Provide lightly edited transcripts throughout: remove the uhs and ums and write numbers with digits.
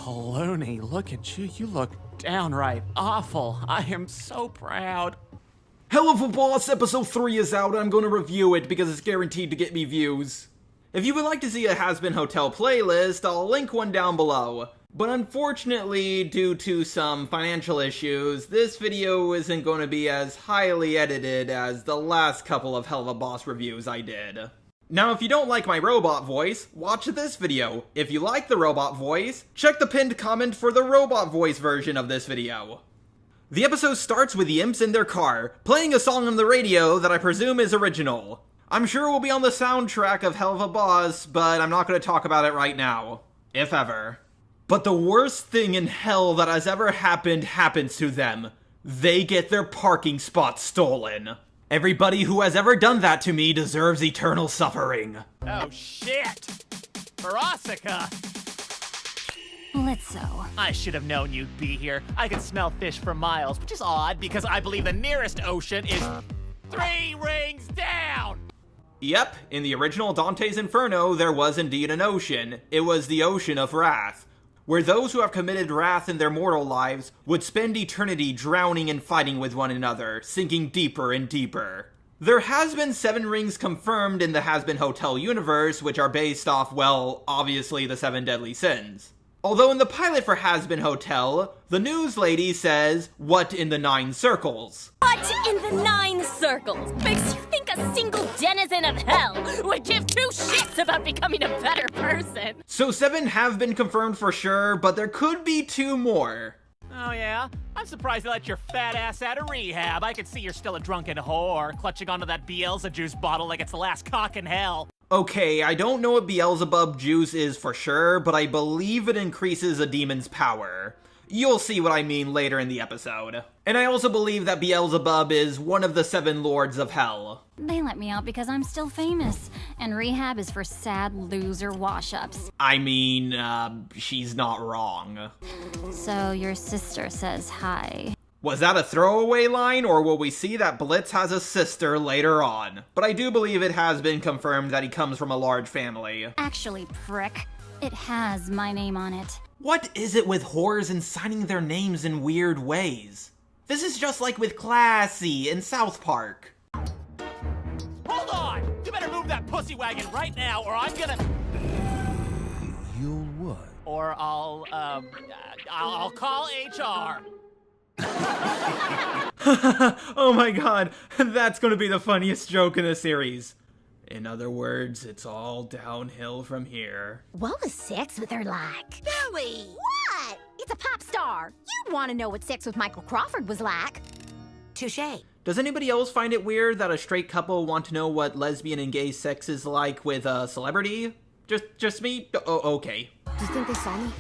Looney, look at you. You look downright awful. I am so proud. HELLUVA Boss Episode 3 is out and I'm going to review it because it's guaranteed to get me views. If you would like to see a Has-Been Hotel playlist, I'll link one down below. But unfortunately, due to some financial issues, this video isn't going to be as highly edited as the last couple of HELLUVA Boss reviews I did. Now, if you don't like my robot voice, watch this video. If you like the robot voice, check the pinned comment for the robot voice version of this video. The episode starts with the imps in their car, playing a song on the radio that I presume is original. I'm sure it will be on the soundtrack of HELLUVA Boss, but I'm not going to talk about it right now. If ever. But the worst thing in hell that has ever happened happens to them. They get their parking spot stolen. Everybody who has ever done that to me deserves eternal suffering. Oh shit! Verosica! Blitzo. I should have known you'd be here. I can smell fish for miles, which is odd because I believe the nearest ocean is 3 rings down! Yep, in the original Dante's Inferno, there was indeed an ocean. It was the Ocean of Wrath, where those who have committed wrath in their mortal lives would spend eternity drowning and fighting with one another, sinking deeper and deeper. There has been 7 rings confirmed in the Has-Been Hotel universe, which are based off, well, obviously the 7 deadly sins. Although in the pilot for Has-Been Hotel, the news lady says, "What in the 9 circles?" What in the 9 circles makes you think a single denizen of hell would give 2 shits about becoming a better person? So 7 have been confirmed for sure, but there could be 2 more. Oh yeah? I'm surprised they let your fat ass out of rehab. I could see you're still a drunken whore, clutching onto that Beelzebub juice bottle like it's the last cock in hell. Okay, I don't know what Beelzebub juice is for sure, but I believe it increases a demon's power. You'll see what I mean later in the episode. And I also believe that Beelzebub is one of the 7 lords of hell. They let me out because I'm still famous, and rehab is for sad loser wash-ups. I mean, she's not wrong. So your sister says hi. Was that a throwaway line, or will we see that Blitz has a sister later on? But I do believe it has been confirmed that he comes from a large family. Actually, prick, it has my name on it. What is it with whores and signing their names in weird ways? This is just like with Classy in South Park. Hold on! You better move that pussy wagon right now, or I'm gonna... You'll what? Or I'll call HR. Oh my god, that's gonna be the funniest joke in the series. In other words, it's all downhill from here. What was sex with her like? Billy! What? It's a pop star. You'd want to know what sex with Michael Crawford was like. Touché. Does anybody else find it weird that a straight couple want to know what lesbian and gay sex is like with a celebrity? Just me? Oh, okay. Do you think they saw me?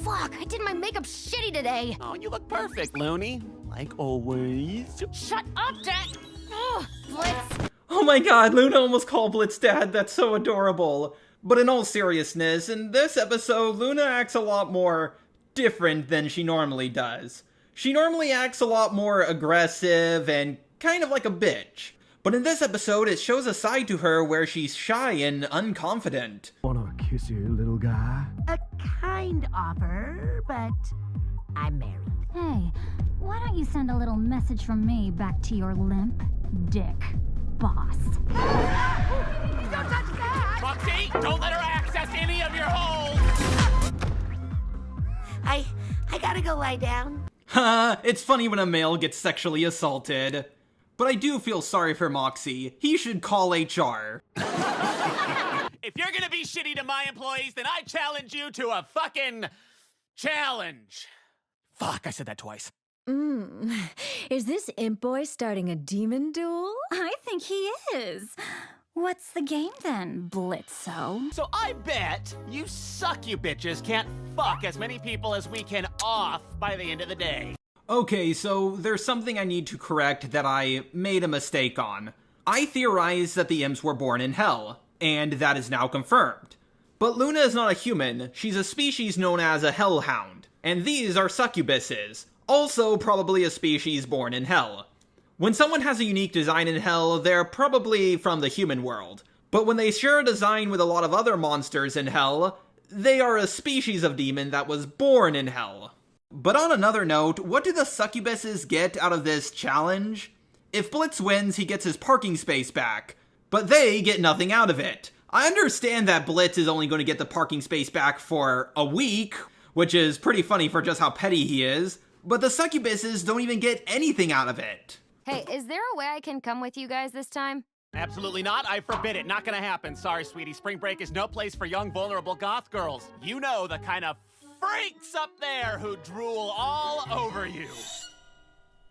Fuck, I did my makeup shitty today. Oh, you look perfect, Looney. Like always. Shut up, Dad! Ugh, Blitz. Oh my god, Luna almost called Blitz dad, that's so adorable. But in all seriousness, in this episode, Luna acts a lot more different than she normally does. She normally acts a lot more aggressive and kind of like a bitch. But in this episode, it shows a side to her where she's shy and unconfident. Wanna kiss you, little guy? A kind offer, but I'm married. Hey, why don't you send a little message from me back to your limp dick boss? Don't touch that! Foxy, don't let her access any of your holes! I gotta go lie down. Ha, it's funny when a male gets sexually assaulted. But I do feel sorry for Moxie. He should call HR. If you're gonna be shitty to my employees, then I challenge you to a fucking challenge. Fuck, I said that twice. Is this imp boy starting a demon duel? I think he is. What's the game then, Blitzo? So I bet you suck, you bitches, can't fuck as many people as we can off by the end of the day. Okay, so there's something I need to correct that I made a mistake on. I theorized that the imps were born in hell, and that is now confirmed. But Luna is not a human, she's a species known as a hellhound, and these are succubuses, also probably a species born in hell. When someone has a unique design in hell, they're probably from the human world, but when they share a design with a lot of other monsters in hell, they are a species of demon that was born in hell. But on another note, what do the succubuses get out of this challenge? If Blitz wins, he gets his parking space back, but they get nothing out of it. I understand that Blitz is only going to get the parking space back for a week, which is pretty funny for just how petty he is, but the succubuses don't even get anything out of it. Hey, is there a way I can come with you guys this time? Absolutely not. I forbid it. Not gonna happen. Sorry, sweetie. Spring break is no place for young, vulnerable goth girls. You know, the kind of freaks up there who drool all over you.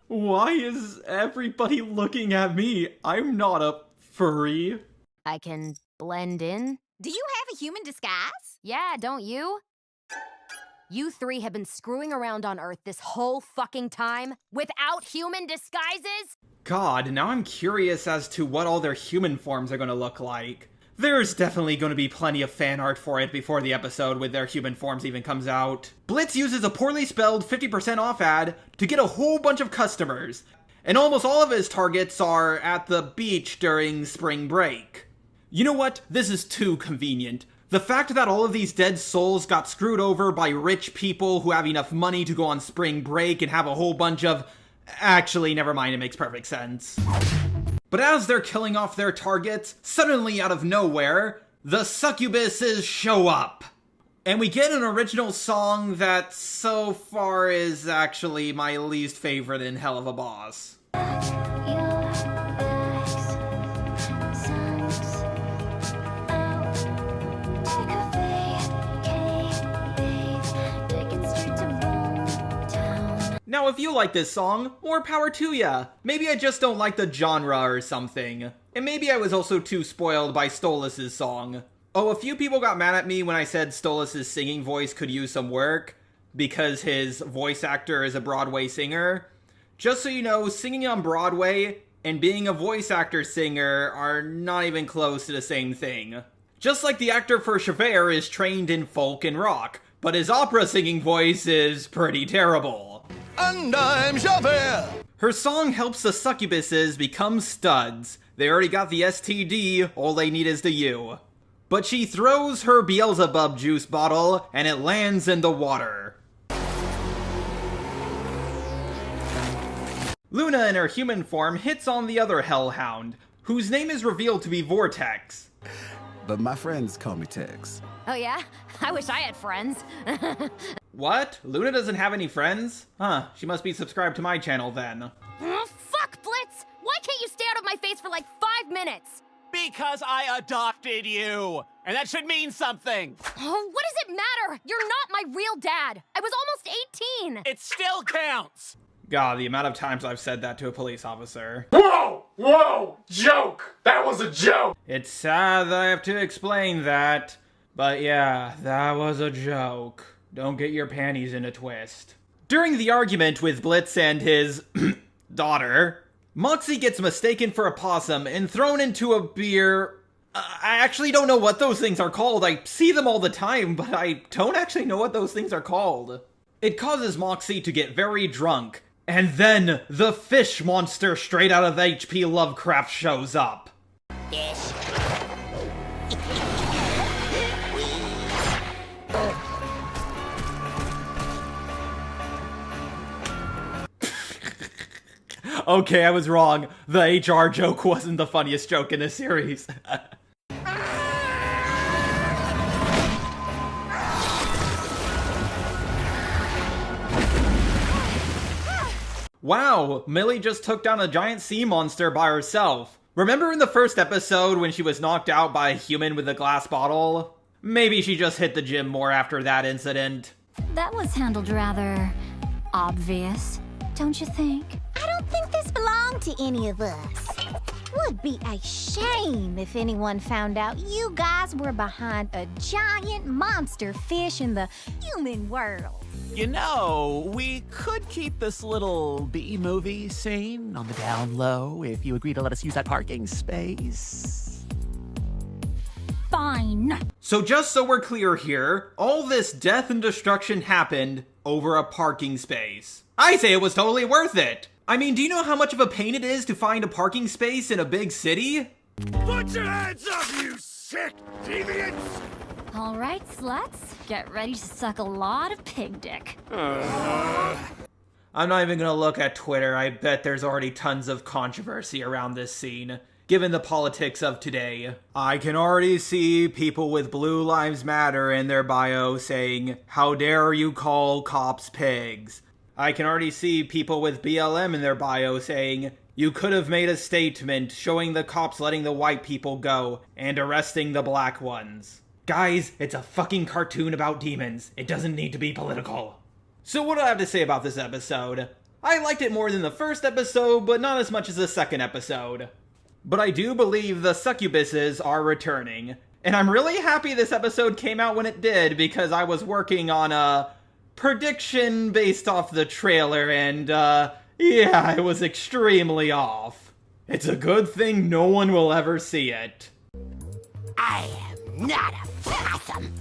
Why is everybody looking at me? I'm not a furry. I can blend in? Do you have a human disguise? Yeah, don't you? You three have been screwing around on Earth this whole fucking time without human disguises? God, now I'm curious as to what all their human forms are going to look like. There's definitely going to be plenty of fan art for it before the episode with their human forms even comes out. Blitz uses a poorly spelled 50% off ad to get a whole bunch of customers, and almost all of his targets are at the beach during spring break. You know what? This is too convenient. The fact that all of these dead souls got screwed over by rich people who have enough money to go on spring break and have a whole bunch of... Actually, never mind, it makes perfect sense. But as they're killing off their targets, suddenly out of nowhere, the succubuses show up. And we get an original song that so far is actually my least favorite in Helluva Boss. Now, if you like this song, more power to ya. Maybe I just don't like the genre or something. And maybe I was also too spoiled by Stolas' song. Oh, a few people got mad at me when I said Stolas' singing voice could use some work, because his voice actor is a Broadway singer. Just so you know, singing on Broadway and being a voice actor singer are not even close to the same thing. Just like the actor for Javert is trained in folk and rock, but his opera singing voice is pretty terrible. And I'm Javert! Her song helps the succubuses become studs. They already got the STD, all they need is the U. But she throws her Beelzebub juice bottle, and it lands in the water. Luna in her human form hits on the other hellhound, whose name is revealed to be Vortex. But my friends call me Tex. Oh yeah? I wish I had friends. What? Luna doesn't have any friends? Huh, she must be subscribed to my channel then. Oh, fuck, Blitz! Why can't you stay out of my face for like 5 minutes? Because I adopted you! And that should mean something! Oh, what does it matter? You're not my real dad. I was almost 18. It still counts! God, the amount of times I've said that to a police officer. Whoa! Joke! That was a joke! It's sad that I have to explain that, but yeah, that was a joke. Don't get your panties in a twist. During the argument with Blitz and his daughter, Moxie gets mistaken for a possum and thrown into a beer. I actually don't know what those things are called. I see them all the time, but I don't actually know what those things are called. It causes Moxie to get very drunk, and then the fish monster straight out of H.P. Lovecraft shows up. Fish. Okay, I was wrong. The HR joke wasn't the funniest joke in this series. Wow, Millie just took down a giant sea monster by herself. Remember in the first episode when she was knocked out by a human with a glass bottle? Maybe she just hit the gym more after that incident. That was handled rather obvious, don't you think? I don't think this belonged to any of us. Would be a shame if anyone found out you guys were behind a giant monster fish in the human world. You know, we could keep this little B-movie scene on the down low if you agree to let us use that parking space. fine. So just so we're clear here, all this death and destruction happened over a parking space. I say it was totally worth it. I mean, do you know how much of a pain it is to find a parking space in a big city? Put your hands up, you sick deviants! All right, sluts. Get ready to suck a lot of pig dick. I'm not even gonna look at Twitter. I bet there's already tons of controversy around this scene, given the politics of today. I can already see people with Blue Lives Matter in their bio saying, "How dare you call cops pigs?" I can already see people with BLM in their bio saying, "You could have made a statement showing the cops letting the white people go and arresting the black ones." Guys, it's a fucking cartoon about demons. It doesn't need to be political. So what do I have to say about this episode? I liked it more than the first episode, but not as much as the second episode. But I do believe the succubuses are returning. And I'm really happy this episode came out when it did, because I was working on a prediction based off the trailer, and yeah, it was extremely off. It's a good thing no one will ever see it. I am not a possum.